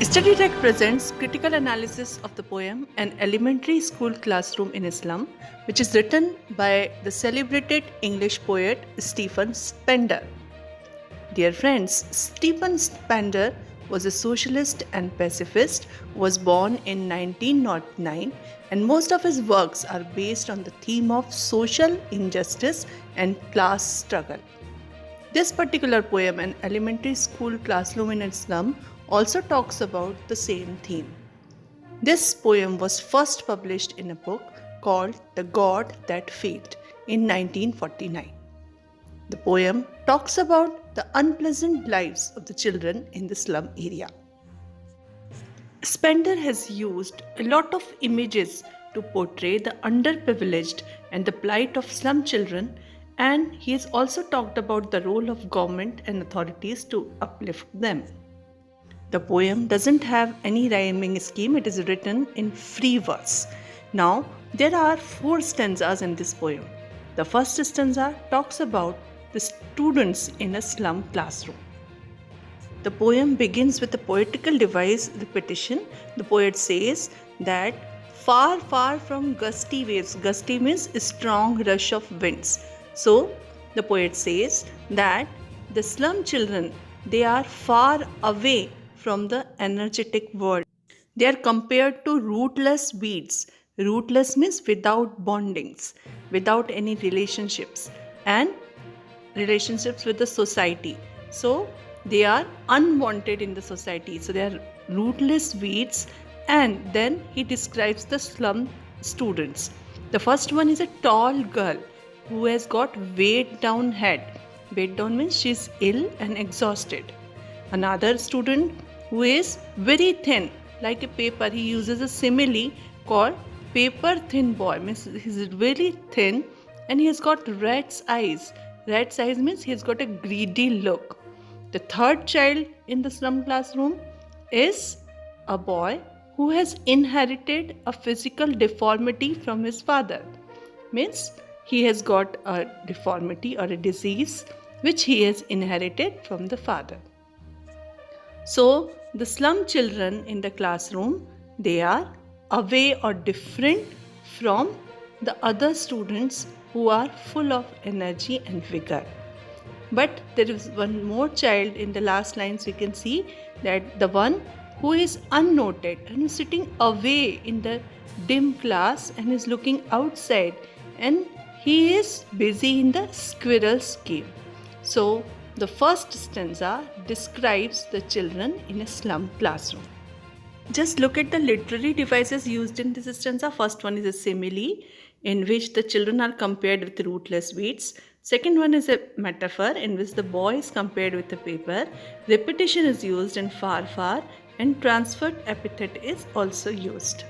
Study Tech presents critical analysis of the poem An Elementary School Classroom in Islam, which is written by the celebrated English poet Stephen Spender. Dear friends, Stephen Spender was a socialist and pacifist, was born in 1909, and most of his works are based on the theme of social injustice and class struggle. This particular poem, An Elementary School Classroom in Islam, also talks about the same theme. This poem was first published in a book called The God That Failed in 1949. The poem talks about the unpleasant lives of the children in the slum area. Spender has used a lot of images to portray the underprivileged and the plight of slum children, and he has also talked about the role of government and authorities to uplift them. The poem doesn't have any rhyming scheme, it is written in free verse. Now, there are 4 stanzas in this poem. The first stanza talks about the students in a slum classroom. The poem begins with a poetical device repetition. The poet says that far, far from gusty waves, gusty means a strong rush of winds. So, the poet says that the slum children, they are far away from the energetic world. They are compared to rootless weeds. Rootless means without bondings, without any relationships, and relationships with the society. So they are unwanted in the society. So they are rootless weeds. And then he describes the slum students. The first one is a tall girl who has got weighed down head. Weighed down means she is ill and exhausted. Another student who is very thin, like a paper. He uses a simile called paper thin boy. Means he's very thin and he has got rat's eyes. Rat's eyes means he's got a greedy look. The third child in the slum classroom is a boy who has inherited a physical deformity from his father. Means he has got a deformity or a disease which he has inherited from the father. So, the slum children in the classroom, they are away or different from the other students who are full of energy and vigor. But there is one more child in the last lines. We can see that the one who is unnoted and is sitting away in the dim class and is looking outside, and he is busy in the squirrel's game. So, the first stanza describes the children in a slum classroom. Just look at the literary devices used in this stanza. First one is a simile in which the children are compared with rootless weeds. Second one is a metaphor in which the boy is compared with a paper. Repetition is used in far, far, and transferred epithet is also used.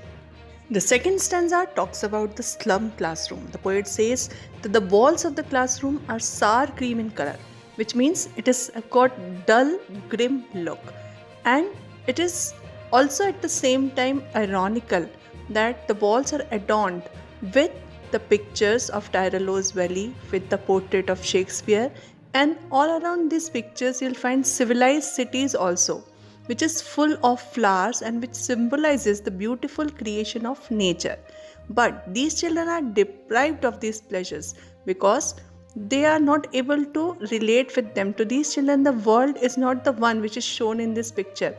The second stanza talks about the slum classroom. The poet says that the walls of the classroom are sour cream in color, which means it has got dull, grim look. And it is also at the same time ironical that the walls are adorned with the pictures of Tyrole's Valley, with the portrait of Shakespeare, and all around these pictures you'll find civilized cities also, which is full of flowers and which symbolizes the beautiful creation of nature. But these children are deprived of these pleasures because they are not able to relate with them. To these children, the world is not the one which is shown in this picture.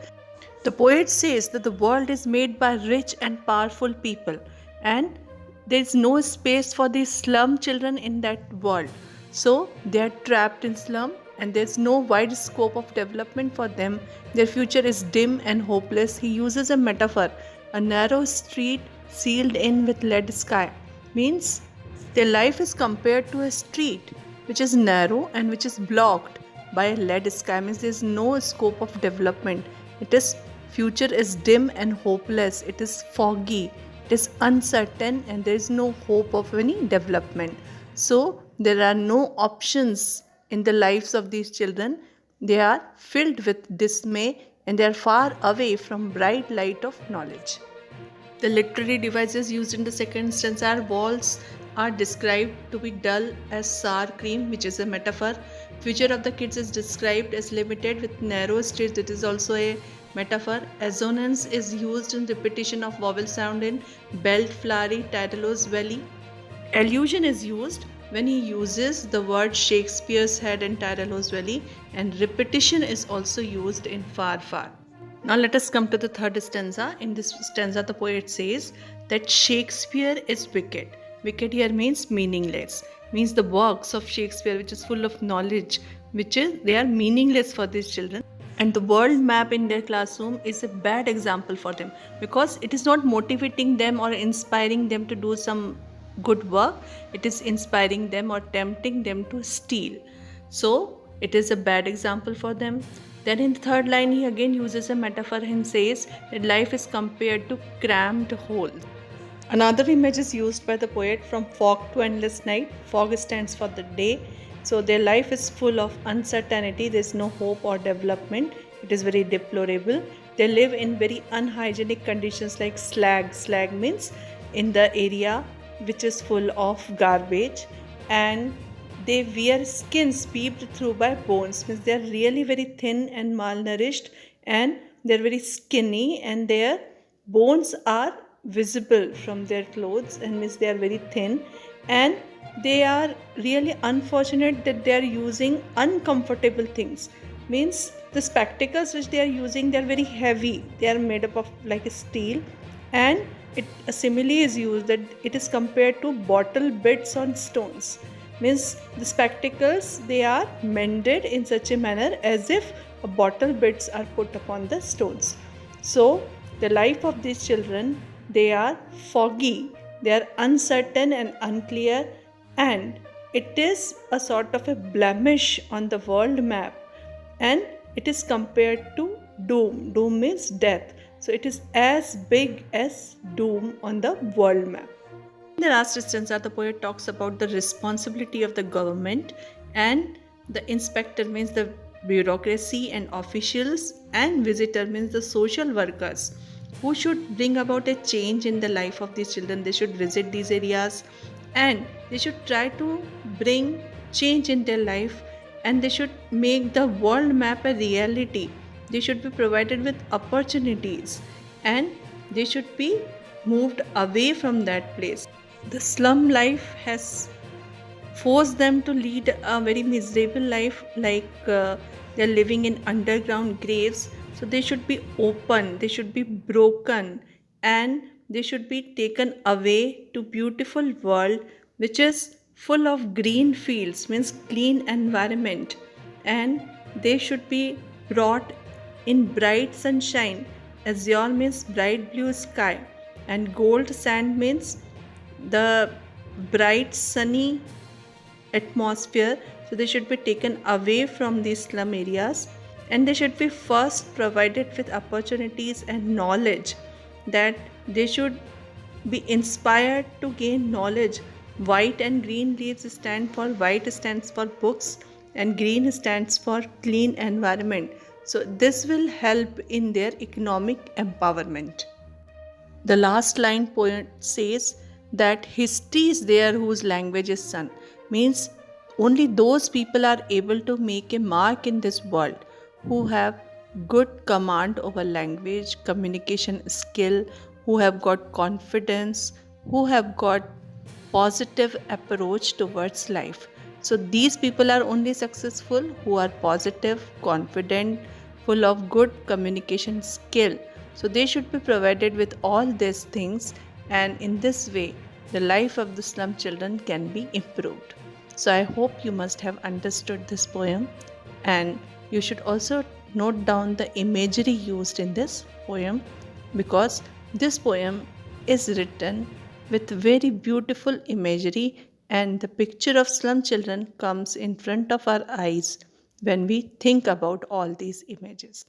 The poet says that the world is made by rich and powerful people, and there is no space for these slum children in that world. So they are trapped in slum and there is no wide scope of development for them. Their future is dim and hopeless. He uses a metaphor, a narrow street sealed in with lead sky. Means their life is compared to a street which is narrow and which is blocked by a lead sky. Means there is no scope of development. It is future is dim and hopeless. It is foggy. It is uncertain and there is no hope of any development. So there are no options in the lives of these children. They are filled with dismay and they are far away from bright light of knowledge. The literary devices used in the second stanza are walls are described to be dull as sour cream, which is a metaphor. Future of the kids is described as limited with narrow streets. It is also a metaphor. Assonance is used in repetition of vowel sound in belt, flowery, Daedalus valley. Allusion is used when he uses the word Shakespeare's head in Daedalus valley, and repetition is also used in far, far. Now let us come to the third stanza. In this stanza, the poet says that Shakespeare is wicked. Wicked here means meaningless. Means the works of Shakespeare, which is full of knowledge, they are meaningless for these children. And the world map in their classroom is a bad example for them because it is not motivating them or inspiring them to do some good work. It is inspiring them or tempting them to steal. So it is a bad example for them. Then in the third line, he again uses a metaphor and says that life is compared to crammed holes. Another image is used by the poet from fog to endless night. Fog stands for the day. So their life is full of uncertainty. There is no hope or development. It is very deplorable. They live in very unhygienic conditions like slag. Slag means in the area which is full of garbage, and they wear skins peeped through by bones. Means they are really very thin and malnourished, and they are very skinny, and their bones are visible from their clothes, and means they are very thin, and they are really unfortunate that they are using uncomfortable things. Means the spectacles which they are using, they are very heavy. They are made up of like steel, and a simile is used that it is compared to bottle bits on stones. Means the spectacles, they are mended in such a manner as if a bottle bits are put upon the stones. So the life of these children, they are foggy, they are uncertain and unclear, and it is a sort of a blemish on the world map, and it is compared to doom. Doom means death. So it is as big as doom on the world map. In the last stanza, the poet talks about the responsibility of the government, and the inspector means the bureaucracy and officials, and visitor means the social workers who should bring about a change in the life of these children. They should visit these areas and they should try to bring change in their life, and they should make the world map a reality. They should be provided with opportunities, and they should be moved away from that place. The slum life has forced them to lead a very miserable life, like they're living in underground graves. So they should be open, they should be broken, and they should be taken away to beautiful world which is full of green fields, means clean environment, and they should be brought in bright sunshine. Azure means bright blue sky, and gold sand means the bright sunny atmosphere. So they should be taken away from these slum areas, and they should be first provided with opportunities and knowledge, that they should be inspired to gain knowledge. White and green leaves stand for, white stands for books and green stands for clean environment. So this will help in their economic empowerment. The last line poet says that history is there whose language is son. Means only those people are able to make a mark in this world who have good command over language, communication skill, who have got confidence, who have got positive approach towards life. So these people are only successful who are positive, confident, full of good communication skill. So they should be provided with all these things, and in this way the life of the slum children can be improved. So I hope you must have understood this poem, and you should also note down the imagery used in this poem, because this poem is written with very beautiful imagery, and the picture of slum children comes in front of our eyes when we think about all these images.